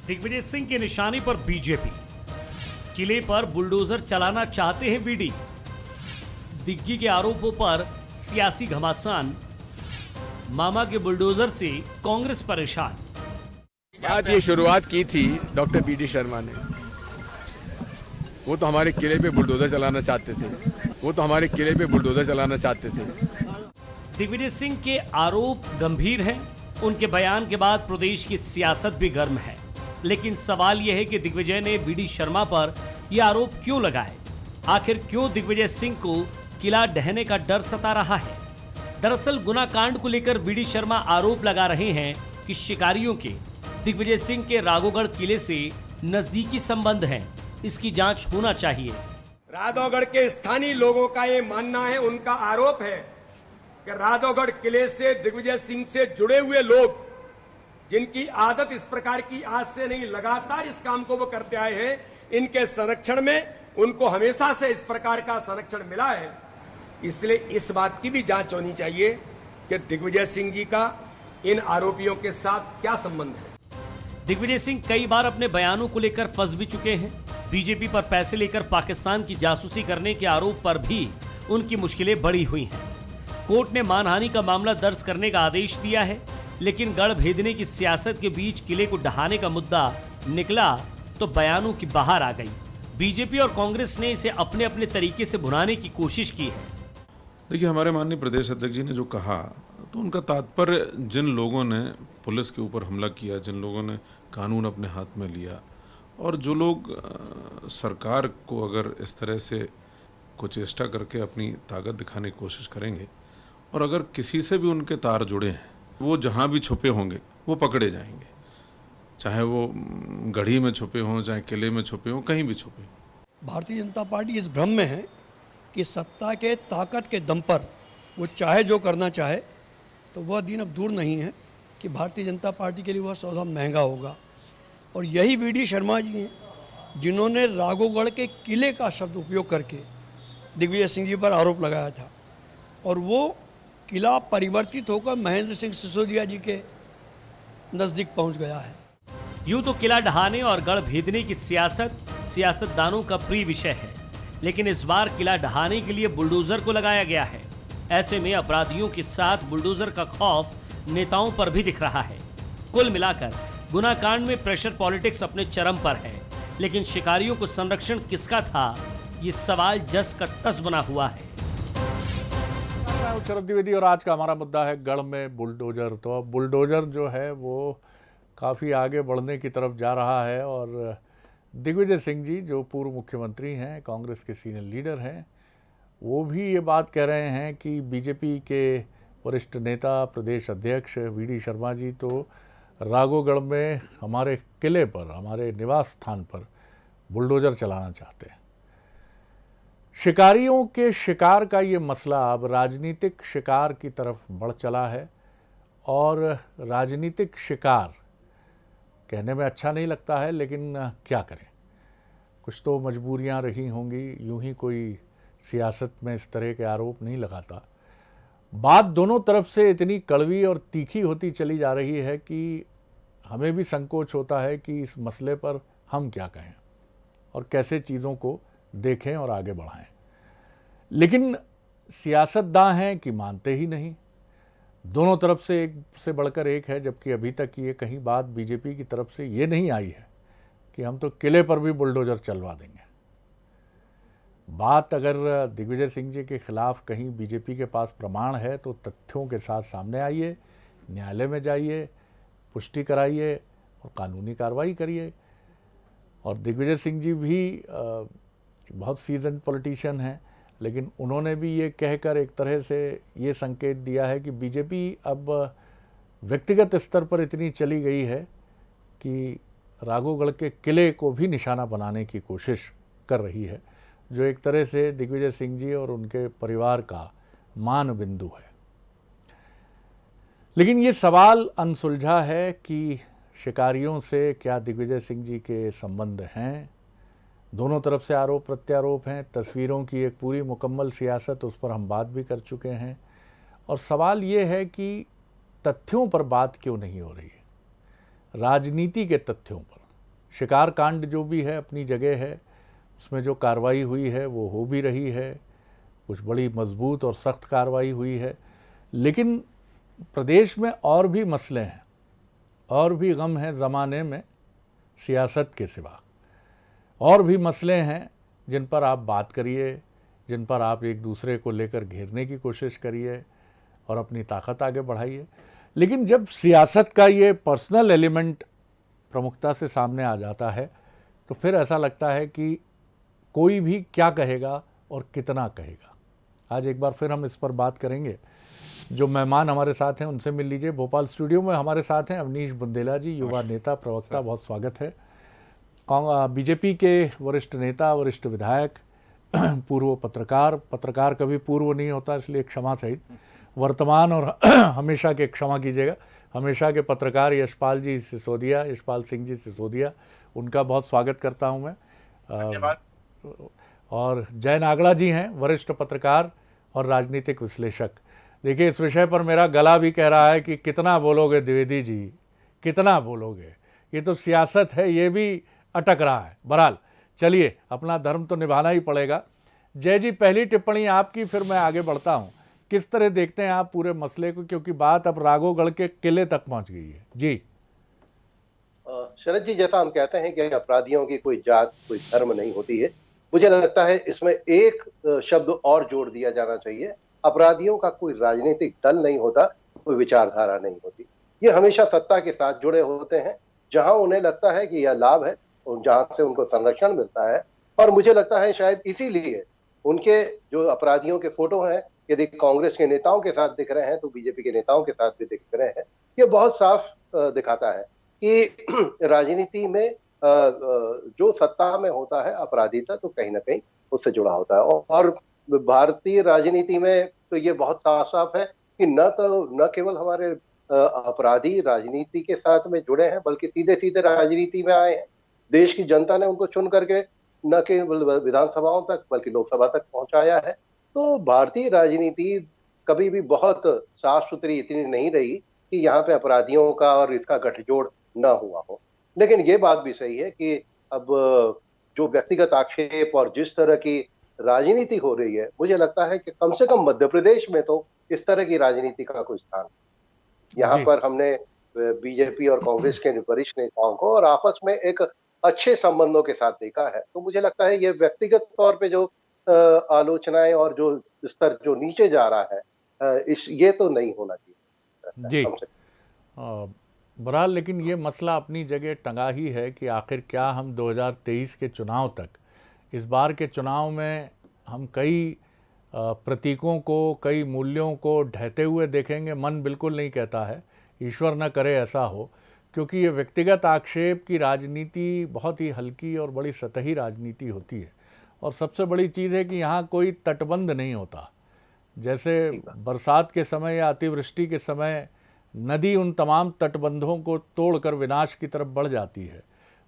दिग्विजय सिंह के निशाने पर बीजेपी, किले पर बुलडोजर चलाना चाहते हैं वीडी। दिग्गी के आरोपों पर सियासी घमासान, मामा के बुलडोजर से कांग्रेस परेशान। बात ये शुरुआत की थी डॉक्टर बीडी शर्मा ने। वो तो हमारे किले पे बुलडोजर चलाना चाहते थे। दिग्विजय सिंह के आरोप गंभीर हैं। उनके बयान के बाद प्रदेश की सियासत भी गर्म है। लेकिन सवाल यह है कि दिग्विजय ने वीडी शर्मा पर यह आरोप क्यों लगाए? आखिर क्यों दिग्विजय सिंह को किला ढहने का डर सता रहा है? दरअसल गुना कांड को लेकर वीडी शर्मा आरोप लगा रहे हैं कि शिकारियों के दिग्विजय सिंह के राघोगढ़ किले से नजदीकी संबंध हैं। इसकी जांच होना चाहिए। राघोगढ़ के स्थानीय लोगों का ये मानना है, उनका आरोप है कि राघोगढ़ किले से दिग्विजय सिंह से जुड़े हुए लोग, जिनकी आदत इस प्रकार की आज से नहीं, लगातार इस काम को वो करते आए हैं, इनके संरक्षण में उनको हमेशा से इस प्रकार का संरक्षण मिला है। इसलिए इस बात की भी जांच होनी चाहिए कि दिग्विजय सिंह जी का इन आरोपियों के साथ क्या संबंध है। दिग्विजय सिंह कई बार अपने बयानों को लेकर फंस भी चुके हैं। बीजेपी पर पैसे लेकर पाकिस्तान की जासूसी करने के आरोप पर भी उनकी मुश्किलें बढ़ी हुई हैं। कोर्ट ने मानहानि का मामला दर्ज करने का आदेश दिया है, लेकिन गढ़ भेदने की सियासत के बीच किले को ढहाने का मुद्दा निकला तो बयानों की बहार आ गई। बीजेपी और कांग्रेस ने इसे अपने अपने तरीके से भुनाने की कोशिश की है। देखिए, हमारे माननीय प्रदेश अध्यक्ष जी ने जो कहा, तो उनका तात्पर्य जिन लोगों ने पुलिस के ऊपर हमला किया, जिन लोगों ने कानून अपने हाथ में लिया, और जो लोग सरकार को अगर इस तरह से कुछ चेष्टा करके अपनी ताकत दिखाने की कोशिश करेंगे, और अगर किसी से भी उनके तार जुड़े हैं, वो जहाँ भी छुपे होंगे वो पकड़े जाएंगे। चाहे वो गढ़ी में छुपे हों, चाहे किले में छुपे हों, कहीं भी छुपे हों। भारतीय जनता पार्टी इस भ्रम में है कि सत्ता के ताकत के दम पर वो चाहे जो करना चाहे, तो वह दिन अब दूर नहीं है कि भारतीय जनता पार्टी के लिए वह सौदा महंगा होगा। और यही वीडी शर्मा जी हैं जिन्होंने राघोगढ़ के किले का शब्द उपयोग करके दिग्विजय सिंह जी पर आरोप लगाया था, और वो किला परिवर्तित होकर महेंद्र सिंह सिसोदिया जी के नज़दीक पहुंच गया है। यूं तो किला ढहाने और गढ़ भेदने की सियासत सियासतदानों का प्रिय विषय है, लेकिन इस बार किला ढहाने के लिए बुलडोजर को लगाया गया है। ऐसे में अपराधियों के साथ बुलडोजर का खौफ नेताओं पर भी दिख रहा है। कुल मिलाकर गुना कांड में प्रेशर पॉलिटिक्स अपने चरम पर है, लेकिन शिकारियों को संरक्षण किसका था, ये सवाल जस का तस बना हुआ है। शरद द्विवेदी और आज का हमारा मुद्दा है गढ़ में बुलडोजर। तो अब बुलडोजर जो है वो काफ़ी आगे बढ़ने की तरफ जा रहा है, और दिग्विजय सिंह जी जो पूर्व मुख्यमंत्री हैं, कांग्रेस के सीनियर लीडर हैं, वो भी ये बात कह रहे हैं कि बीजेपी के वरिष्ठ नेता प्रदेश अध्यक्ष वीडी शर्मा जी तो राघोगढ़ में हमारे किले पर, हमारे निवास स्थान पर बुलडोजर चलाना चाहते हैं। शिकारियों के शिकार का ये मसला अब राजनीतिक शिकार की तरफ बढ़ चला है, और राजनीतिक शिकार कहने में अच्छा नहीं लगता है, लेकिन क्या करें, कुछ तो मजबूरियां रही होंगी। यूं ही कोई सियासत में इस तरह के आरोप नहीं लगाता। बात दोनों तरफ से इतनी कड़वी और तीखी होती चली जा रही है कि हमें भी संकोच होता है कि इस मसले पर हम क्या कहें और कैसे चीज़ों को देखें और आगे बढ़ाएं। लेकिन सियासतदान हैं कि मानते ही नहीं। दोनों तरफ से एक से बढ़कर एक है, जबकि अभी तक ये कहीं बात बीजेपी की तरफ से ये नहीं आई है कि हम तो किले पर भी बुलडोजर चलवा देंगे। बात अगर दिग्विजय सिंह जी के खिलाफ कहीं बीजेपी के पास प्रमाण है तो तथ्यों के साथ सामने आइए, न्यायालय में जाइए, पुष्टि कराइए और कानूनी कार्रवाई करिए। और दिग्विजय सिंह जी भी बहुत सीजन पॉलिटिशियन हैं, लेकिन उन्होंने भी ये कहकर एक तरह से ये संकेत दिया है कि बीजेपी अब व्यक्तिगत स्तर पर इतनी चली गई है कि राघोगढ़ के किले को भी निशाना बनाने की कोशिश कर रही है, जो एक तरह से दिग्विजय सिंह जी और उनके परिवार का मान बिंदु है। लेकिन ये सवाल अनसुलझा है कि शिकारियों से क्या दिग्विजय सिंह जी के संबंध हैं। दोनों तरफ से आरोप प्रत्यारोप हैं। तस्वीरों की एक पूरी मुकम्मल सियासत, उस पर हम बात भी कर चुके हैं। और सवाल ये है कि तथ्यों पर बात क्यों नहीं हो रही है, राजनीति के तथ्यों पर। शिकार कांड जो भी है अपनी जगह है, उसमें जो कार्रवाई हुई है वो हो भी रही है, कुछ बड़ी मजबूत और सख्त कार्रवाई हुई है। लेकिन प्रदेश में और भी मसले हैं, और भी गम हैं ज़माने में सियासत के सिवा, और भी मसले हैं जिन पर आप बात करिए, जिन पर आप एक दूसरे को लेकर घेरने की कोशिश करिए और अपनी ताकत आगे बढ़ाइए। लेकिन जब सियासत का ये पर्सनल एलिमेंट प्रमुखता से सामने आ जाता है तो फिर ऐसा लगता है कि कोई भी क्या कहेगा और कितना कहेगा। आज एक बार फिर हम इस पर बात करेंगे। जो मेहमान हमारे साथ हैं उनसे मिल लीजिए। भोपाल स्टूडियो में हमारे साथ हैं अवनीश बुंदेला जी, युवा नेता, प्रवक्ता, बहुत स्वागत है। बीजेपी के वरिष्ठ नेता, वरिष्ठ विधायक, पूर्व पत्रकार कभी पूर्व नहीं होता इसलिए क्षमा सहित, वर्तमान और हमेशा के, क्षमा कीजिएगा, हमेशा के पत्रकार यशपाल सिंह जी सिसोदिया, उनका बहुत स्वागत करता हूं मैं। और जय नागड़ा जी हैं, वरिष्ठ पत्रकार और राजनीतिक विश्लेषक। देखिए, इस विषय पर मेरा गला भी कह रहा है कि कितना बोलोगे द्विवेदी जी, कितना बोलोगे, ये तो सियासत है, ये भी अटक रहा है। बहरहाल चलिए, अपना धर्म तो निभाना ही पड़ेगा। जय जी, पहली टिप्पणी आपकी, फिर मैं आगे बढ़ता हूँ। किस तरह देखते हैं आप पूरे मसले को, क्योंकि बात अब राघोगढ़ के किले तक पहुंच गई है। जी शरद जी, जैसा हम कहते हैं कि अपराधियों की कोई जात, कोई धर्म नहीं होती है, मुझे लगता है इसमें एक शब्द और जोड़ दिया जाना चाहिए। अपराधियों का कोई राजनीतिक दल नहीं होता, कोई विचारधारा नहीं होती। ये हमेशा सत्ता के साथ जुड़े होते हैं, जहां उन्हें लगता है कि यह लाभ है और जहां से उनको संरक्षण मिलता है। और मुझे लगता है शायद इसीलिए उनके जो अपराधियों के फोटो हैं, यदि कांग्रेस के नेताओं के साथ दिख रहे हैं तो बीजेपी के नेताओं के साथ भी दिख रहे हैं। ये बहुत साफ दिखाता है कि राजनीति में जो सत्ता में होता है अपराधिता, तो कहीं ना कहीं उससे जुड़ा होता है। और भारतीय राजनीति में तो ये बहुत साफ साफ है कि न केवल हमारे अपराधी राजनीति के साथ में जुड़े हैं, बल्कि सीधे सीधे राजनीति में आए हैं। देश की जनता ने उनको चुन करके न केवल विधानसभाओं तक बल्कि लोकसभा तक पहुंचाया है। तो भारतीय राजनीति कभी भी बहुत साफ सुथरी इतनी नहीं रही कि यहाँ पे अपराधियों का और इसका गठजोड़ न हुआ हो। लेकिन ये बात भी सही है कि अब जो व्यक्तिगत आक्षेप और जिस तरह की राजनीति हो रही है, मुझे लगता है कि कम से कम मध्य प्रदेश में तो इस तरह की राजनीति का कोई स्थान नहीं। यहाँ पर हमने बीजेपी और कांग्रेस के वरिष्ठ नेताओं को और आपस में एक अच्छे संबंधों के साथ देखा है। तो मुझे लगता है ये व्यक्तिगत तौर पे जो आलोचनाएं और जो स्तर जो नीचे जा रहा है, ये तो नहीं होना चाहिए जी। बहरहाल, लेकिन ये मसला अपनी जगह टंगा ही है कि आखिर क्या हम 2023 के चुनाव तक, इस बार के चुनाव में हम कई प्रतीकों को, कई मूल्यों को ढहते हुए देखेंगे। मन बिल्कुल नहीं कहता है, ईश्वर न करे ऐसा हो, क्योंकि ये व्यक्तिगत आक्षेप की राजनीति बहुत ही हल्की और बड़ी सतही राजनीति होती है। और सबसे बड़ी चीज़ है कि यहाँ कोई तटबंध नहीं होता। जैसे बरसात के समय या अतिवृष्टि के समय नदी उन तमाम तटबंधों को तोड़कर विनाश की तरफ बढ़ जाती है,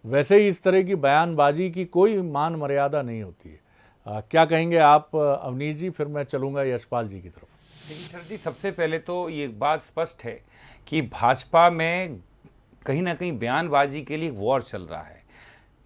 वैसे ही इस तरह की बयानबाजी की कोई मान मर्यादा नहीं होती है। क्या कहेंगे आप अवनीश जी, फिर मैं चलूँगा यशपाल जी की तरफ। देखिए सर जी, सबसे पहले तो ये बात स्पष्ट है कि भाजपा में कहीं ना कहीं बयानबाजी के लिए एक वॉर चल रहा है।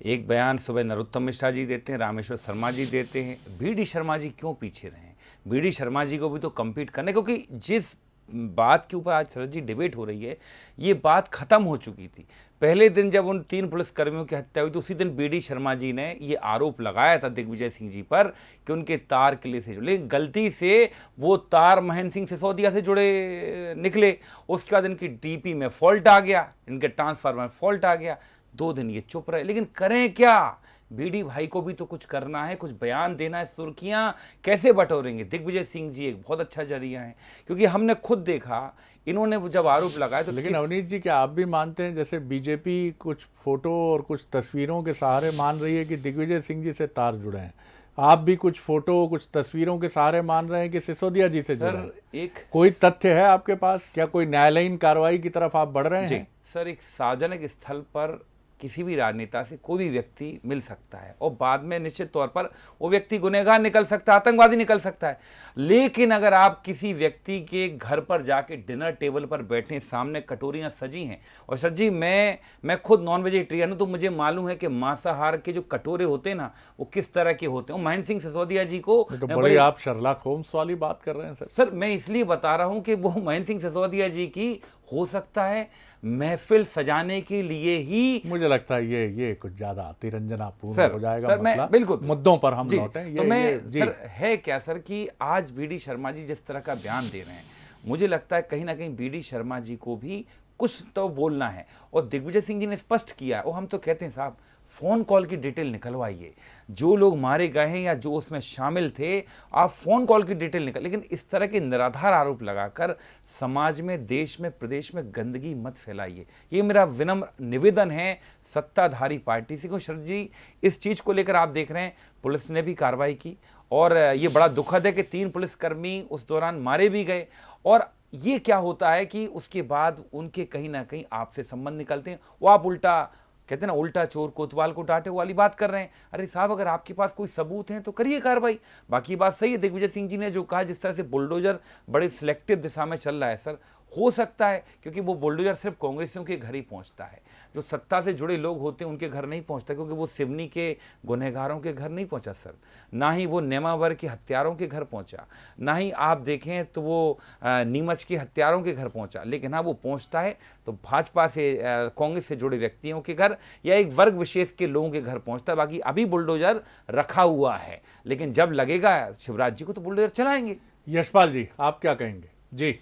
एक बयान सुबह नरोत्तम मिश्रा जी देते हैं, रामेश्वर शर्मा जी देते हैं, बीडी शर्मा जी क्यों पीछे रहे? बीडी शर्मा जी को भी तो कम्पीट करना है, क्योंकि जिस बात के ऊपर आज शरद जी डिबेट हो रही है, ये बात खत्म हो चुकी थी। पहले दिन जब उन 3 पुलिसकर्मियों की हत्या हुई तो उसी दिन बीडी शर्मा जी ने ये आरोप लगाया था दिग्विजय सिंह जी पर कि उनके तार किले से जुड़े, गलती से वो तार महेंद्र सिंह सिसोदिया से जुड़े निकले। उसके बाद इनकी डीपी में फॉल्ट आ गया, इनके ट्रांसफार्मर में फॉल्ट आ गया। 2 दिन ये चुप रहे, लेकिन करें क्या? बीडी भाई को भी तो कुछ करना है, कुछ बयान देना है। सुर्खियां कैसे बटोरेंगे? दिग्विजय सिंह जी एक बहुत अच्छा जरिया है, क्योंकि हमने खुद देखा इन्होंने जब आरोप लगाए तो। लेकिन अवनीश जी, क्या आप भी मानते हैं जैसे बीजेपी कुछ फोटो और कुछ तस्वीरों के सहारे मान रही है कि दिग्विजय सिंह जी से तार जुड़े हैं, आप भी कुछ फोटो कुछ तस्वीरों के सहारे मान रहे हैं कि सिसोदिया जी से जुड़े हैं? एक कोई तथ्य है आपके पास? क्या कोई न्यायालयीन कार्रवाई की तरफ आप बढ़ रहे हैं? सर, एक सार्वजनिक स्थल पर किसी भी राजनेता से कोई भी व्यक्ति मिल सकता है और बाद में निश्चित तौर पर वो व्यक्ति गुनहगार निकल सकता है, आतंकवादी निकल सकता है। लेकिन अगर आप किसी व्यक्ति के घर पर जाके डिनर टेबल पर बैठे, सामने कटोरियां सजी हैं, और सर जी मैं खुद नॉन वेजिटेरियन हूं, तो मुझे मालूम है कि मांसाहार के जो कटोरे होते हैं ना, वो किस तरह के होते हैं। महेंद्र सिंह सिसोदिया जी को तो बड़ी आप शर्लॉक होम्स वाली बात कर रहे हैं सर। सर मैं इसलिए बता रहा हूं कि वो महेंद्र सिंह सिसोदिया जी की हो सकता है महफिल सजाने के लिए ही, मुझे लगता है ये कुछ ज्यादा अतिरंजनापूर्ण सर हो जाएगा सर, मसला। मैं बिल्कुल मुद्दों पर हम जी, लौटें। तो मैं सर है क्या सर कि आज बीडी शर्मा जी जिस तरह का बयान दे रहे हैं, मुझे लगता है कहीं ना कहीं बीडी शर्मा जी को भी कुछ तो बोलना है। और दिग्विजय सिंह जी ने स्पष्ट किया है, वो हम तो कहते हैं साहब फोन कॉल की डिटेल निकलवाइए, जो लोग मारे गए हैं या जो उसमें शामिल थे, आप फोन कॉल की डिटेल निकल, लेकिन इस तरह के निराधार आरोप लगाकर समाज में, देश में, प्रदेश में गंदगी मत फैलाइए। ये मेरा विनम्र निवेदन है सत्ताधारी पार्टी से। क्योंकि शरद जी इस चीज को लेकर आप देख रहे हैं पुलिस ने भी कार्रवाई की, और ये बड़ा दुखद है कि 3 पुलिसकर्मी उस दौरान मारे भी गए। और ये क्या होता है कि उसके बाद उनके कहीं ना कहीं आपसे संबंध निकलते हैं, वो आप उल्टा कहते हैं ना, उल्टा चोर कोतवाल को डांटे वाली बात कर रहे हैं। अरे साहब अगर आपके पास कोई सबूत हैं तो करिए कार्रवाई। बाकी बात सही है दिग्विजय सिंह जी ने जो कहा, जिस तरह से बुलडोजर बड़े सिलेक्टिव दिशा में चल रहा है सर, हो सकता है क्योंकि वो बुलडोजर सिर्फ कांग्रेसियों के घर ही पहुंचता है, जो सत्ता से जुड़े लोग होते हैं उनके घर नहीं पहुंचता, क्योंकि वो सिवनी के गुनहगारों के घर नहीं पहुंचा सर, ना ही वो नेमावर के हत्यारों के घर पहुंचा, ना ही आप देखें तो वो नीमच के हत्यारों के घर पहुंचा। लेकिन हाँ वो पहुंचता है तो भाजपा से कांग्रेस से जुड़े व्यक्तियों के घर या एक वर्ग विशेष के लोगों के घर पहुंचता है। बाकी अभी बुलडोजर रखा हुआ है, लेकिन जब लगेगा शिवराज जी को तो बुलडोजर चलाएंगे। यशपाल जी आप क्या कहेंगे? जी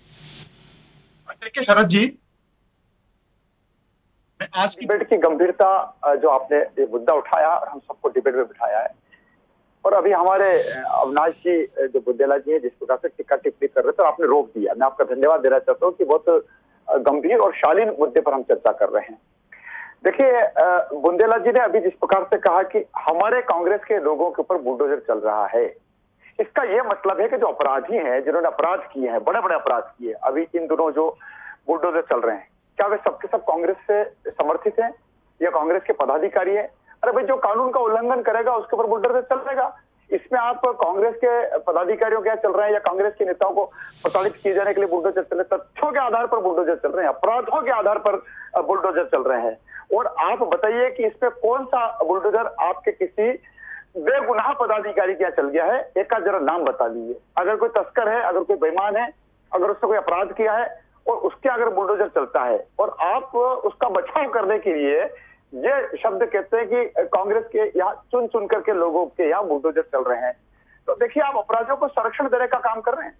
देखिए शरद जी, आज की डिबेट की गंभीरता जो आपने ये मुद्दा उठाया और हम सबको डिबेट में बिठाया है, और अभी हमारे अविनाश जी जो बुंदेला जी है जिस प्रकार से टिक्का टिप्पणी कर रहे थे, तो आपने रोक दिया। मैं आपका धन्यवाद देना चाहता हूँ कि बहुत गंभीर और शालीन मुद्दे पर हम चर्चा कर रहे हैं। देखिए बुंदेला जी ने अभी जिस प्रकार से कहा कि हमारे कांग्रेस के लोगों के ऊपर बुलडोजर चल रहा है, इसका यह मतलब है कि जो अपराधी हैं, जिन्होंने अपराध किए हैं, बड़े बड़े अपराध किए, अभी इन दोनों जो बुलडोजर चल रहे हैं, क्या वे सबके सब कांग्रेस से समर्थित हैं या कांग्रेस के पदाधिकारी हैं? अरे भाई जो कानून का उल्लंघन करेगा उसके ऊपर बुलडोजर चलेगा। इसमें आप कांग्रेस के पदाधिकारियों क्या चल रहे हैं या कांग्रेस के नेताओं को प्रताड़ित किए जाने के लिए बुलडोजर चल रहे हैं? तथ्यों के आधार पर बुलडोजर चल रहे हैं, अपराधों के आधार पर बुलडोजर चल रहे हैं। और आप बताइए कि इसमें कौन सा बुलडोजर आपके किसी बेगुनाह पदाधिकारी क्या चल गया है? एक का जरा नाम बता दीजिए। अगर कोई तस्कर है, अगर कोई बेईमान है, अगर उसने कोई अपराध किया है और उसके अगर बुलडोजर चलता है और आप उसका बचाव करने के लिए ये शब्द कहते हैं कि कांग्रेस के यहाँ चुन चुन करके लोगों के यहाँ बुलडोजर चल रहे हैं, तो देखिए आप अपराधियों को संरक्षण देने का काम कर रहे हैं।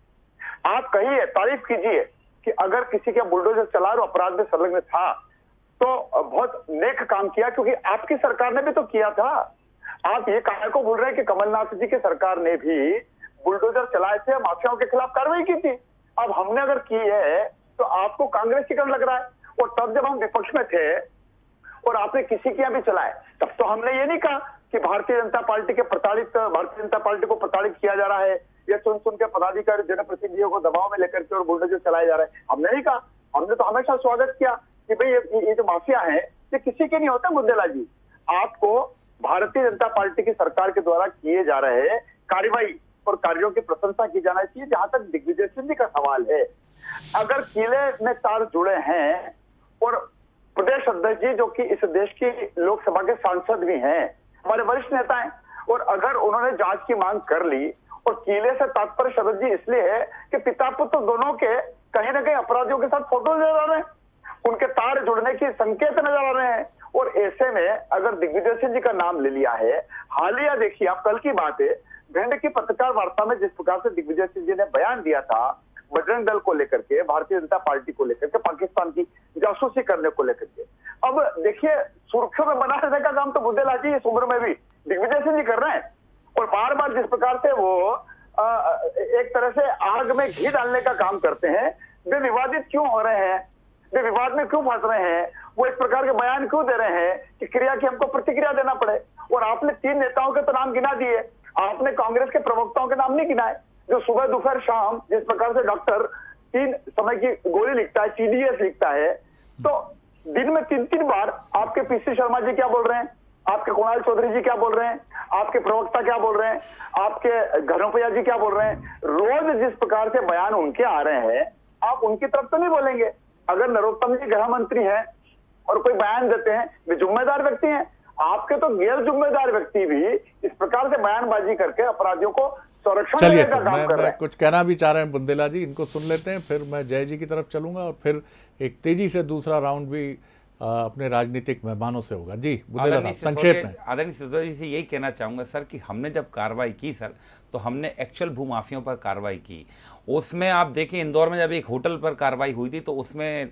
आप कहिए, तारीफ कीजिए कि अगर किसी के बुलडोजर चला और अपराध में संलग्न था तो बहुत नेक काम किया, क्योंकि आपकी सरकार ने भी तो किया था। आप ये काहे को भूल रहे हैं कि कमलनाथ जी की सरकार ने भी बुलडोजर चलाए थे, माफियाओं के खिलाफ कार्रवाई की थी। अब हमने अगर की है तो आपको कांग्रेस की लग रहा है। और तब जब हम विपक्ष में थे और आपने किसी के यहाँ भी चलाए, तब तो हमने ये नहीं कहा कि भारतीय जनता पार्टी को प्रताड़ित किया जा रहा है या चुन चुन के पदाधिकारी जनप्रतिनिधियों को दबाव में लेकर के और बुलडोजर चलाए जा रहे हैं। हमने नहीं कहा, हमने तो हमेशा स्वागत किया कि भाई ये जो माफिया है ये किसी के नहीं होता। बुंदेला जी, आपको भारतीय जनता पार्टी की सरकार के द्वारा किए जा रहे कार्रवाई और कार्यों की प्रशंसा की जाना चाहिए। जहां तक दिग्विजय सिंह जी का सवाल है, अगर किले में तार जुड़े हैं और प्रदेश अध्यक्ष जी जो कि इस देश की लोकसभा के सांसद भी हैं, हमारे वरिष्ठ नेता हैं, और अगर उन्होंने जांच की मांग कर ली, और किले से तात्पर्य शरद जी इसलिए है कि पिता पुत्र दोनों के कहीं ना कहीं अपराधियों के साथ फोटो नजर आ रहे हैं, उनके तार जुड़ने की संकेत नजर आ रहे हैं। और ऐसे में अगर दिग्विजय सिंह जी का नाम ले लिया है, हालिया देखिए आप, कल की बात है, भिंड की पत्रकार वार्ता में जिस प्रकार से दिग्विजय सिंह जी ने बयान दिया था बजरंग दल को लेकर के, भारतीय जनता पार्टी को लेकर के, पाकिस्तान की जासूसी करने को लेकर के, अब देखिए सुर्खियों में बना रहने का काम तो बुंदेला जी इस उम्र में भी दिग्विजय सिंह जी कर रहे हैं। और बार बार जिस प्रकार से वो एक तरह से आग में घी डालने का काम करते हैं, वे विवादित क्यों हो रहे हैं, वे विवाद में क्यों फंस रहे हैं, वो इस प्रकार के बयान क्यों दे रहे हैं कि क्रिया की हमको प्रतिक्रिया देना पड़े। और आपने 3 नेताओं के तो नाम गिना दिए, आपने कांग्रेस के प्रवक्ताओं के नाम नहीं गिनाए, जो सुबह दोपहर शाम जिस प्रकार से डॉक्टर 3 समय की गोली लिखता है, TDS लिखता है, तो दिन में 3-3 बार आपके पीसी शर्मा जी क्या बोल रहे हैं, आपके कुणाल चौधरी जी क्या बोल रहे हैं, आपके प्रवक्ता क्या बोल रहे हैं, आपके घनौपैया जी क्या बोल रहे हैं, रोज जिस प्रकार से बयान उनके आ रहे हैं, आप उनकी तरफ तो नहीं बोलेंगे। अगर नरोत्तम जी गृह मंत्री हैं और कोई बयान देते हैं, वे जिम्मेदार व्यक्ति हैं। आपके तो गैर जिम्मेदार व्यक्ति भी इस प्रकार से बयानबाजी करके अपराधियों को संरक्षण चलिए देने का सर, काम कर रहे मैं हैं। कुछ कहना भी चाह रहे हैं बुंदेला जी, इनको सुन लेते हैं, फिर मैं जय जी की तरफ चलूंगा और फिर एक तेजी से दूसरा राउंड भी अपने राजनीतिक मेहमानों से होगा। जी बुंदेला साहब, संक्षेप में। आदरणीय सिसोदिया जी से यही कहना चाहूँगा सर कि हमने जब कार्रवाई की सर, तो हमने एक्चुअल भूमाफियों पर कार्रवाई की। उसमें आप देखें, इंदौर में जब एक होटल पर कार्रवाई हुई थी तो उसमें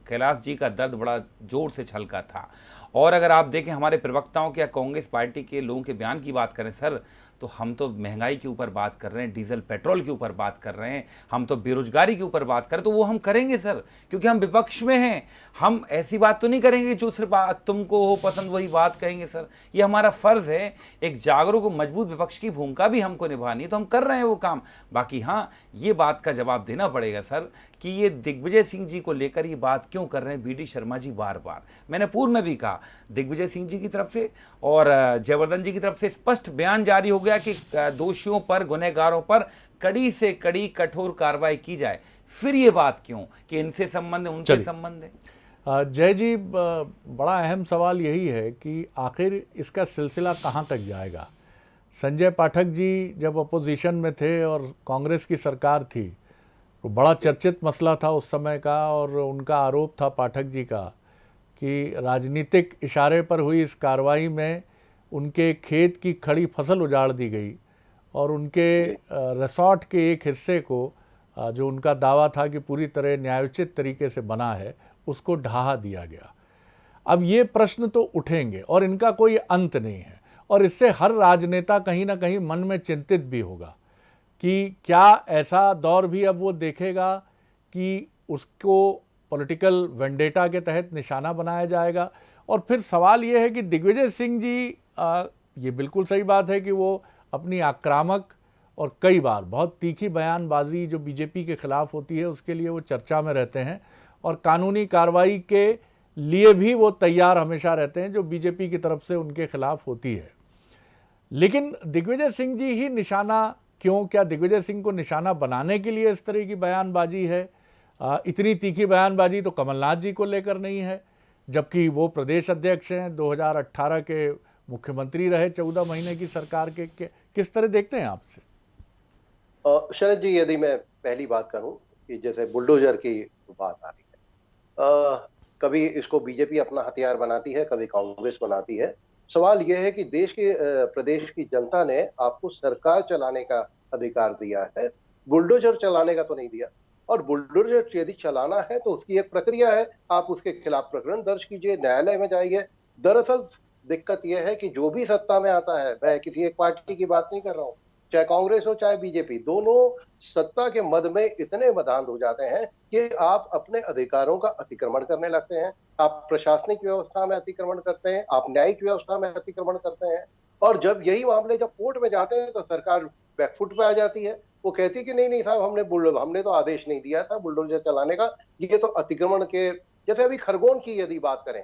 कैलाश जी का दर्द बड़ा जोर से छलका था। और अगर आप देखें हमारे प्रवक्ताओं के या कांग्रेस पार्टी के लोगों के बयान की बात करें सर, तो हम तो महंगाई के ऊपर बात कर रहे हैं, डीजल पेट्रोल के ऊपर बात कर रहे हैं, हम तो बेरोजगारी के ऊपर बात करें, तो वो हम करेंगे सर, क्योंकि हम विपक्ष में हैं। हम ऐसी बात तो नहीं करेंगे जो सिर्फ तुमको हो पसंद वही बात कहेंगे सर। ये हमारा फर्ज है, एक जागरूक और मजबूत विपक्ष की भूमिका भी हमको निभानी है, तो हम कर रहे हैं वो काम। बाकी हाँ, ये बात का जवाब देना पड़ेगा सर कि ये दिग्विजय सिंह जी को लेकर ये बात क्यों कर रहे हैं बीडी शर्मा जी बार बार। मैंने पूर्व में भी कहा, दिग्विजय सिंह जी की तरफ से और जयवर्धन जी की तरफ से स्पष्ट बयान जारी हो गया कि दोषियों पर, गुनहगारों पर कड़ी से कड़ी कठोर कार्रवाई की जाए। फिर ये बात क्यों कि इनसे संबंध है, उनसे संबंध है। जय जी, बड़ा अहम सवाल यही है कि आखिर इसका सिलसिला कहाँ तक जाएगा। संजय पाठक जी जब अपोजिशन में थे और कांग्रेस की सरकार थी, तो बड़ा चर्चित मसला था उस समय का, और उनका आरोप था पाठक जी का कि राजनीतिक इशारे पर हुई इस कार्रवाई में उनके खेत की खड़ी फसल उजाड़ दी गई और उनके रिसॉर्ट के एक हिस्से को, जो उनका दावा था कि पूरी तरह न्यायोचित तरीके से बना है, उसको ढहा दिया गया। अब ये प्रश्न तो उठेंगे और इनका कोई अंत नहीं है, और इससे हर राजनेता कहीं ना कहीं मन में चिंतित भी होगा कि क्या ऐसा दौर भी अब वो देखेगा कि उसको पॉलिटिकल वेंडेटा के तहत निशाना बनाया जाएगा। और फिर सवाल ये है कि दिग्विजय सिंह जी, ये बिल्कुल सही बात है कि वो अपनी आक्रामक और कई बार बहुत तीखी बयानबाजी जो बीजेपी के खिलाफ होती है उसके लिए वो चर्चा में रहते हैं, और कानूनी कार्रवाई के लिए भी वो तैयार हमेशा रहते हैं जो बीजेपी की तरफ से उनके खिलाफ होती है। लेकिन दिग्विजय सिंह जी ही निशाना क्यों? क्या दिग्विजय सिंह को निशाना बनाने के लिए इस तरह की बयानबाजी है? इतनी तीखी बयानबाजी तो कमलनाथ जी को लेकर नहीं है, जबकि वो प्रदेश अध्यक्ष हैं, 2018 के मुख्यमंत्री रहे 14 महीने की सरकार के। किस तरह देखते हैं आपसे? शरद जी, यदि मैं पहली बात करूं कि जैसे बुलडोजर की बात आ रही है, कभी इसको बीजेपी अपना हथियार बनाती है, कभी कांग्रेस बनाती है। सवाल यह है कि प्रदेश की जनता ने आपको सरकार चलाने का अधिकार दिया है, बुलडोजर चलाने का तो नहीं दिया। और बुलडोजर यदि चलाना है तो उसकी एक प्रक्रिया है, आप उसके खिलाफ प्रकरण दर्ज कीजिए, न्यायालय में जाइए। दरअसल दिक्कत यह है कि जो भी सत्ता में आता है, मैं किसी एक पार्टी की बात नहीं कर रहा हूँ, चाहे कांग्रेस हो चाहे बीजेपी, दोनों सत्ता के मद में इतने मदान हो जाते हैं कि आप अपने अधिकारों का अतिक्रमण करने लगते हैं, आप प्रशासनिक व्यवस्था में अतिक्रमण करते हैं, आप न्यायिक व्यवस्था में अतिक्रमण करते हैं। और जब यही मामले जब कोर्ट में जाते हैं तो सरकार बैकफुट पे आ जाती है, वो कहती है कि नहीं सर, हमने तो आदेश नहीं दिया था बुलडोजर चलाने का, ये तो अतिक्रमण के। जैसे अभी खरगोन की यदि बात करें,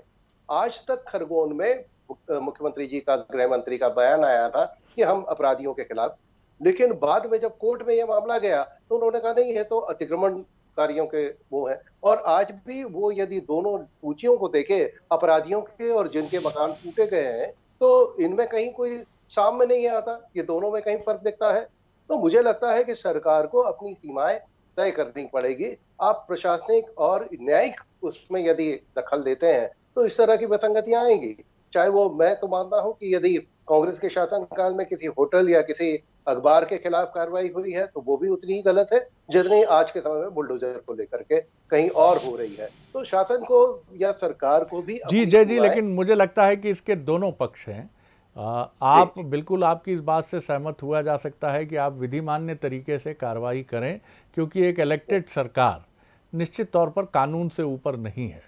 आज तक खरगोन में मुख्यमंत्री जी का, गृह मंत्री का बयान आया था कि हम अपराधियों के खिलाफ, लेकिन बाद में जब कोर्ट में यह मामला गया तो उन्होंने कहा नहीं, ये तो अतिक्रमणकारियों के वो है। और आज भी वो यदि दोनों सूचियों को देखे, अपराधियों के और जिनके मकान टूटे गए हैं, तो इनमें कहीं कोई सामने नहीं आता, ये दोनों में कहीं फर्क दिखता है। तो मुझे लगता है कि सरकार को अपनी सीमाएं तय करनी पड़ेगी। आप प्रशासनिक और न्यायिक उसमें यदि दखल देते हैं तो इस तरह की विसंगतियां आएंगी। चाहे वो, मैं तो मानता हूं कि यदि कांग्रेस के शासनकाल में किसी होटल या किसी अखबार के खिलाफ कार्रवाई हुई है तो वो भी उतनी ही गलत है जितनी आज के समय में बुलडोजर को लेकर के कहीं और हो रही है। तो शासन को या सरकार को भी जी जय जी, लेकिन मुझे लगता है कि इसके दोनों पक्ष हैं। आप बिल्कुल, आपकी इस बात से सहमत हुआ जा सकता है कि आप विधिमान्य तरीके से कार्रवाई करें, क्योंकि एक इलेक्टेड सरकार निश्चित तौर पर कानून से ऊपर नहीं है।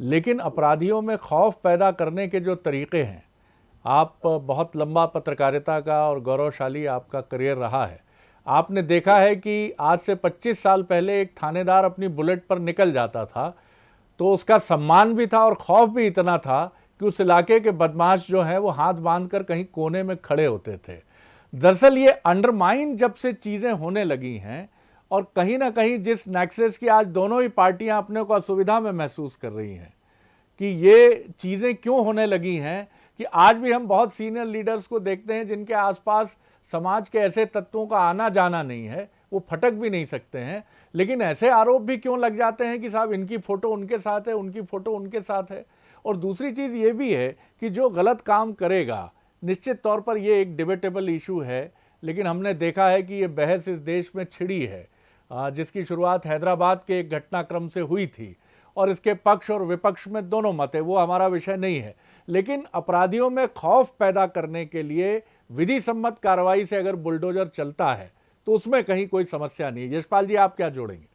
लेकिन अपराधियों में खौफ पैदा करने के जो तरीके हैं, आप बहुत लंबा पत्रकारिता का और गौरवशाली आपका करियर रहा है, आपने देखा है कि आज से 25 साल पहले एक थानेदार अपनी बुलेट पर निकल जाता था तो उसका सम्मान भी था और खौफ भी इतना था कि उस इलाके के बदमाश जो हैं वो हाथ बांधकर कहीं कोने में खड़े होते थे। दरअसल ये अंडरमाइन जब से चीज़ें होने लगी हैं और कहीं ना कहीं जिस नेक्सस की आज दोनों ही पार्टियां अपने को असुविधा में महसूस कर रही हैं कि ये चीज़ें क्यों होने लगी हैं कि आज भी हम बहुत सीनियर लीडर्स को देखते हैं जिनके आसपास समाज के ऐसे तत्वों का आना जाना नहीं है, वो फटक भी नहीं सकते हैं, लेकिन ऐसे आरोप भी क्यों लग जाते हैं कि साहब इनकी फ़ोटो उनके साथ है, उनकी फ़ोटो उनके साथ है। और दूसरी चीज़ ये भी है कि जो गलत काम करेगा निश्चित तौर पर ये एक डिबेटेबल इशू है, लेकिन हमने देखा है कि ये बहस इस देश में छिड़ी है, जिसकी शुरुआत हैदराबाद के एक घटनाक्रम से हुई थी और इसके पक्ष और विपक्ष में दोनों मत है, वो हमारा विषय नहीं है। लेकिन अपराधियों में खौफ पैदा करने के लिए विधि सम्मत कार्रवाई से अगर बुलडोजर चलता है तो उसमें कहीं कोई समस्या नहीं है। यशपाल जी, आप क्या जोड़ेंगे?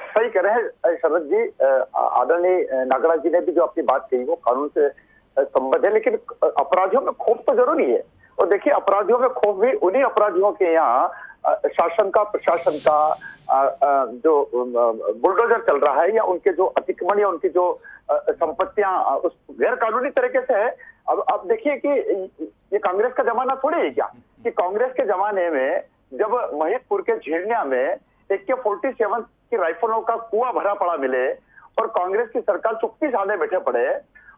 सही कह रहे हैं शरद जी। आदरणीय नागराज जी ने भी जो अपनी बात कही वो कानून से संबद्ध है, लेकिन अपराधियों में खौफ तो जरूरी है। और देखिए, अपराधियों में खौफ भी उन्हीं अपराधियों के यहाँ शासन का, प्रशासन का जो बुलडोजर चल रहा है या उनके जो अतिक्रमण या उनकी जो संपत्तियां उस गैर कानूनी तरीके से है। अब देखिए कि ये कांग्रेस का जमाना थोड़ी है क्या कि कांग्रेस के जमाने में जब महिदपुर के झीरनिया में AK-47 की राइफलों का कुआं भरा पड़ा मिले और कांग्रेस की सरकार चुप्पी साधे बैठे पड़े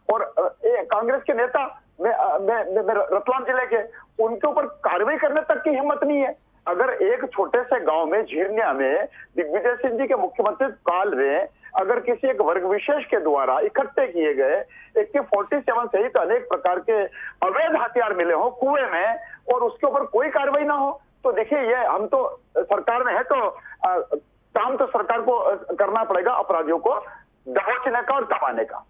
और कांग्रेस के नेता में रतलाम जिले के उनके ऊपर कार्रवाई करने तक की हिम्मत नहीं है। अगर एक छोटे से गांव में झीरनिया में दिग्विजय सिंह जी के मुख्यमंत्री काल में अगर किसी एक वर्ग विशेष के द्वारा इकट्ठे किए गए AK-47 सहित अनेक प्रकार के अवैध हथियार मिले हो कुएं में और उसके ऊपर कोई कार्रवाई ना हो, तो देखिए ये हम तो सरकार में है तो काम तो सरकार को करना पड़ेगा अपराधियों को दबोचने का और दबाने का।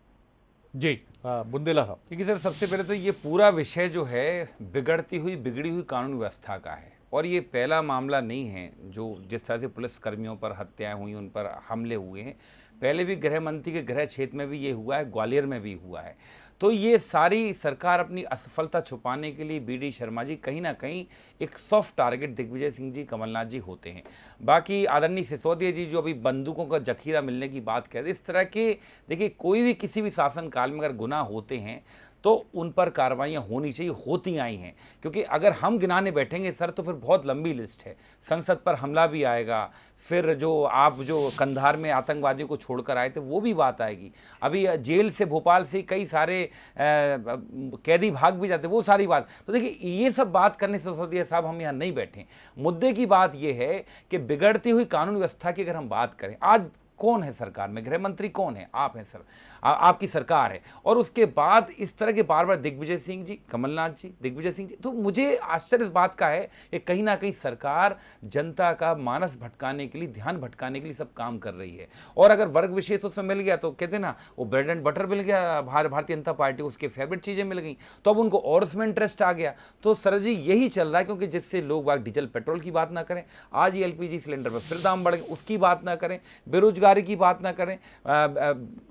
जी बुंदेला साहब। देखिए सर, सबसे पहले तो ये पूरा विषय जो है बिगड़ी हुई कानून व्यवस्था का है और ये पहला मामला नहीं है जो जिस तरह से पुलिस कर्मियों पर हत्याएं हुई, उन पर हमले हुए हैं। पहले भी गृह मंत्री के गृह क्षेत्र में भी ये हुआ है, ग्वालियर में भी हुआ है। तो ये सारी सरकार अपनी असफलता छुपाने के लिए BD शर्मा जी कहीं ना कहीं एक सॉफ्ट टारगेट दिग्विजय सिंह जी, कमलनाथ जी होते हैं। बाकी आदरणीय सिसोदिया जी जो अभी बंदूकों का जखीरा मिलने की बात कहते हैं, इस तरह के देखिए कोई भी किसी भी शासनकाल में अगर गुनाह होते हैं तो उन पर कार्रवाइयाँ होनी चाहिए, होती आई हैं। क्योंकि अगर हम गिनाने बैठेंगे सर तो फिर बहुत लंबी लिस्ट है। संसद पर हमला भी आएगा, फिर जो आप जो कंधार में आतंकवादियों को छोड़कर आए थे वो भी बात आएगी। अभी जेल से, भोपाल से कई सारे कैदी भाग भी जाते, वो सारी बात। तो देखिए ये सब बात करने से सिसोदिया साहब हम यहाँ नहीं बैठे। मुद्दे की बात ये है कि बिगड़ती हुई कानून व्यवस्था की अगर हम बात करें, आज कौन है सरकार में? गृह मंत्री कौन है? आप हैं सर, आपकी सरकार है। और उसके बाद इस तरह के बार बार दिग्विजय सिंह जी, कमलनाथ जी, दिग्विजय सिंह जी, तो मुझे आश्चर्य इस बात का है कि कहीं ना कहीं सरकार जनता का मानस भटकाने के लिए, ध्यान भटकाने के लिए सब काम कर रही है। और अगर वर्ग विशेष उसमें मिल गया तो कहते ना वो ब्रेड एंड बटर मिल गया भारतीय जनता पार्टी, उसके फेवरेट चीज़ें मिल गई तो अब उनको और उसमें इंटरेस्ट आ गया। तो सर जी यही चल रहा है, क्योंकि जिससे लोग बाग डीजल पेट्रोल की बात ना करें, आज ही LPG सिलेंडर पर फिर दाम बढ़ गए, उसकी बात ना करें, बेरोजगारी की बात ना करें,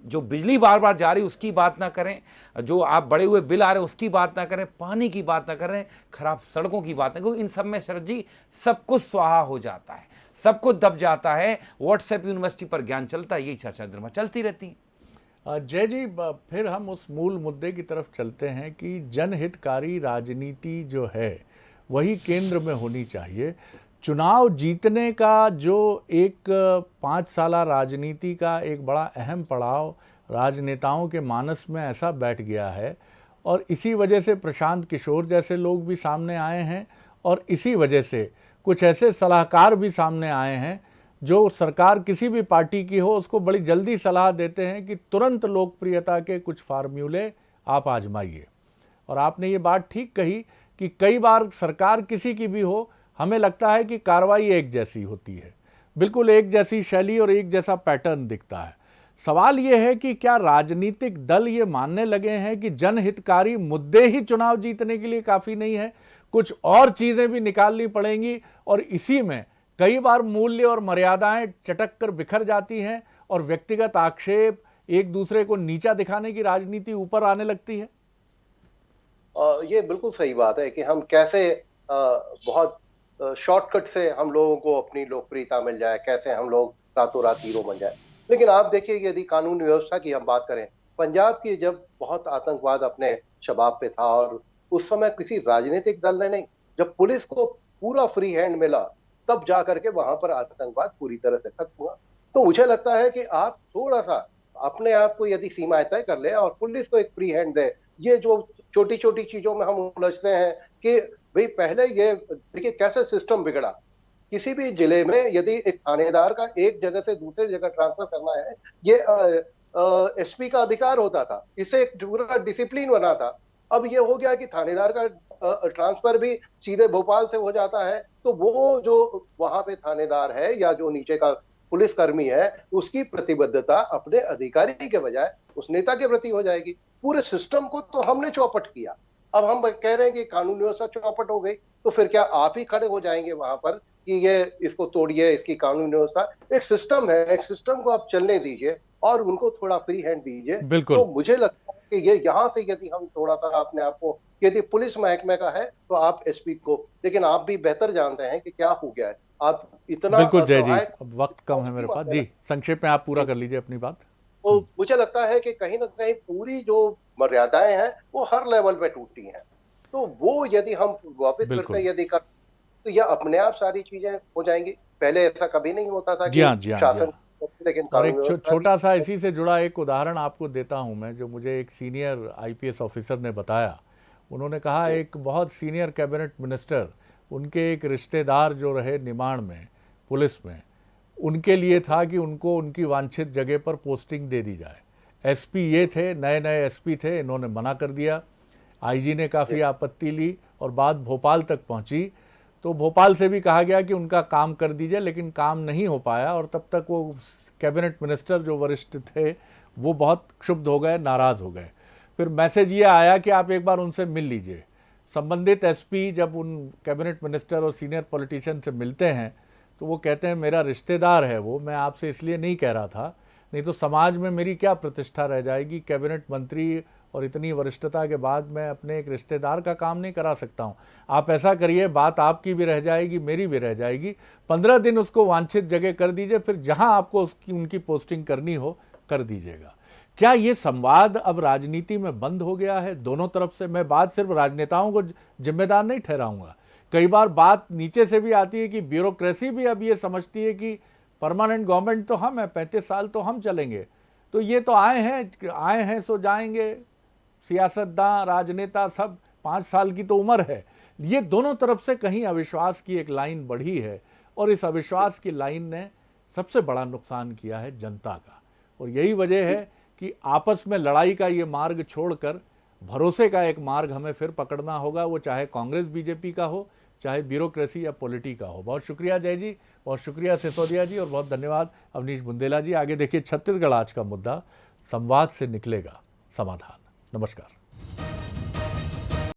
जो बिजली बार बार जा रही उसकी बात ना करें, जो आप बड़े हुए बिल आ रहे उसकी बात ना करें, पानी की बात ना करें, खराब सड़कों की बात ना, क्योंकि इन सब में शरद जी सब कुछ स्वाहा हो जाता है, सब कुछ दब जाता है। व्हाट्सएप यूनिवर्सिटी पर ज्ञान चलता है, यही चर्चा दिन में चलती रहती है। जय जी, फिर हम उस मूल मुद्दे की तरफ चलते हैं कि जनहितकारी राजनीति जो है वही केंद्र में होनी चाहिए। चुनाव जीतने का जो एक 5 साला राजनीति का एक बड़ा अहम पड़ाव राजनेताओं के मानस में ऐसा बैठ गया है और इसी वजह से प्रशांत किशोर जैसे लोग भी सामने आए हैं और इसी वजह से कुछ ऐसे सलाहकार भी सामने आए हैं जो सरकार किसी भी पार्टी की हो उसको बड़ी जल्दी सलाह देते हैं कि तुरंत लोकप्रियता के कुछ फार्मूले आप आजमाइए। और आपने ये बात ठीक कही कि कई बार सरकार किसी की भी हो, हमें लगता है कि कार्रवाई एक जैसी होती है, बिल्कुल एक जैसी शैली और एक जैसा पैटर्न दिखता है। सवाल ये है कि क्या राजनीतिक दल ये मानने लगे हैं कि जनहितकारी मुद्दे ही चुनाव जीतने के लिए काफ़ी नहीं है, कुछ और चीज़ें भी निकालनी पड़ेंगी और इसी में कई बार मूल्य और मर्यादाएं चटक कर बिखर जाती हैं और व्यक्तिगत आक्षेप, एक दूसरे को नीचा दिखाने की राजनीति ऊपर आने लगती है? ये बिल्कुल सही बात है कि हम कैसे बहुत शॉर्टकट से हम लोगों को अपनी लोकप्रियता मिल जाए, कैसे हम लोग रातों रात हीरो बन जाए। लेकिन आप देखिए, यदि कानून व्यवस्था की हम बात करें, पंजाब की जब बहुत आतंकवाद अपने शबाब पे था और उस समय किसी राजनीतिक दल ने नहीं, जब पुलिस को पूरा फ्री हैंड मिला तब जा करके वहां पर आतंकवाद पूरी तरह से खत्म हुआ। तो मुझे लगता है कि आप थोड़ा सा अपने आप को यदि सीमाएं तय कर ले और पुलिस को एक फ्री हैंड दे। ये जो छोटी छोटी चीजों में हम उलझते हैं कि भाई पहले ये देखिए कैसे सिस्टम बिगड़ा। किसी भी जिले में यदि एक थानेदार का एक जगह से दूसरी जगह ट्रांसफर करना है, ये एसपी का अधिकार होता था, इससे एक पूरा डिसिप्लिन बना था। अब ये हो गया कि थानेदार का ट्रांसफर भी सीधे भोपाल से हो जाता है, तो वो जो वहां पे थानेदार है या जो नीचे का पुलिसकर्मी है, उसकी प्रतिबद्धता अपने अधिकारी के बजाय उस नेता के प्रति हो जाएगी। पूरे सिस्टम को तो हमने चौपट किया। अब हम कह रहे हैं कि कानून व्यवस्था चौपट हो गई, तो फिर क्या आप ही खड़े हो जाएंगे वहां पर कि ये इसको तोड़िए, इसकी कानून व्यवस्था? एक सिस्टम है, एक सिस्टम को आप चलने दीजिए और उनको थोड़ा फ्री हैंड दीजिए। बिल्कुल। तो मुझे लगता है कि ये यहाँ से यदि हम थोड़ा सा अपने आप को, यदि पुलिस महकमे का है तो आप एसपी को, लेकिन आप भी बेहतर जानते हैं कि क्या हो गया है। आप इतना बिल्कुल जय जी, असहाय- अब वक्त कम है मेरे पास जी, संक्षेप में आप पूरा कर लीजिए अपनी बात। तो मुझे लगता है कि कहीं ना कहीं पूरी जो मर्यादाएं हैं वो हर लेवल पे टूटती हैं। तो वो यदि हम वापस फिर बिल्कुल। से यदि कर, तो ये अपने आप सारी चीजें हो जाएंगी। पहले ऐसा कभी नहीं होता था जी कि हाँ, जी हाँ, जी शासन, लेकिन और एक कानून व्यवस्था छोटा भी- सा इसी से जुड़ा एक उदाहरण आपको देता हूं मैं, जो मुझे एक सीनियर आईपीएस ऑफिसर ने बताया। उन्होंने कहा एक बहुत सीनियर कैबिनेट मिनिस्टर, उनके एक रिश्तेदार जो रहे निमाड़ में पुलिस में, उनके लिए था कि उनको उनकी वांछित जगह पर पोस्टिंग दे दी जाए। एसपी ये थे, नए नए एसपी थे, इन्होंने मना कर दिया। आईजी ने काफ़ी आपत्ति ली और बात भोपाल तक पहुंची, तो भोपाल से भी कहा गया कि उनका काम कर दीजिए, लेकिन काम नहीं हो पाया। और तब तक वो कैबिनेट मिनिस्टर जो वरिष्ठ थे वो बहुत क्षुब्ध हो गए, नाराज़ हो गए। फिर मैसेज ये आया कि आप एक बार उनसे मिल लीजिए। संबंधित एसपी जब उन कैबिनेट मिनिस्टर और सीनियर पॉलिटिशियन से मिलते हैं तो वो कहते हैं मेरा रिश्तेदार है वो, मैं आपसे इसलिए नहीं कह रहा था, नहीं तो समाज में मेरी क्या प्रतिष्ठा रह जाएगी। कैबिनेट मंत्री और इतनी वरिष्ठता के बाद मैं अपने एक रिश्तेदार का काम नहीं करा सकता हूं। आप ऐसा करिए, बात आपकी भी रह जाएगी, मेरी भी रह जाएगी। 15 दिन उसको वांछित जगह कर दीजिए, फिर जहां आपको उनकी पोस्टिंग करनी हो कर दीजिएगा। क्या ये संवाद अब राजनीति में बंद हो गया है दोनों तरफ से? मैं बात सिर्फ राजनेताओं को जिम्मेदार नहीं ठहराऊंगा। कई बार बात नीचे से भी आती है कि ब्यूरोक्रेसी भी अब ये समझती है कि परमानेंट गवर्नमेंट तो हम है, 35 साल तो हम चलेंगे, तो ये तो आए हैं सो जाएंगे। सियासतदान, राजनेता सब 5 साल की तो उम्र है। ये दोनों तरफ से कहीं अविश्वास की एक लाइन बढ़ी है और इस अविश्वास की लाइन ने सबसे बड़ा नुकसान किया है जनता का। और यही वजह है कि आपस में लड़ाई का ये मार्ग छोड़कर भरोसे का एक मार्ग हमें फिर पकड़ना होगा, वो चाहे कांग्रेस बीजेपी का हो, चाहे ब्यूरोक्रेसी या पॉलिटी का हो। बहुत शुक्रिया जय जी, बहुत शुक्रिया सिसोदिया जी, और बहुत धन्यवाद अवनीश बुंदेला जी। आगे देखिए छत्तीसगढ़ आज का मुद्दा, संवाद से निकलेगा समाधान। नमस्कार।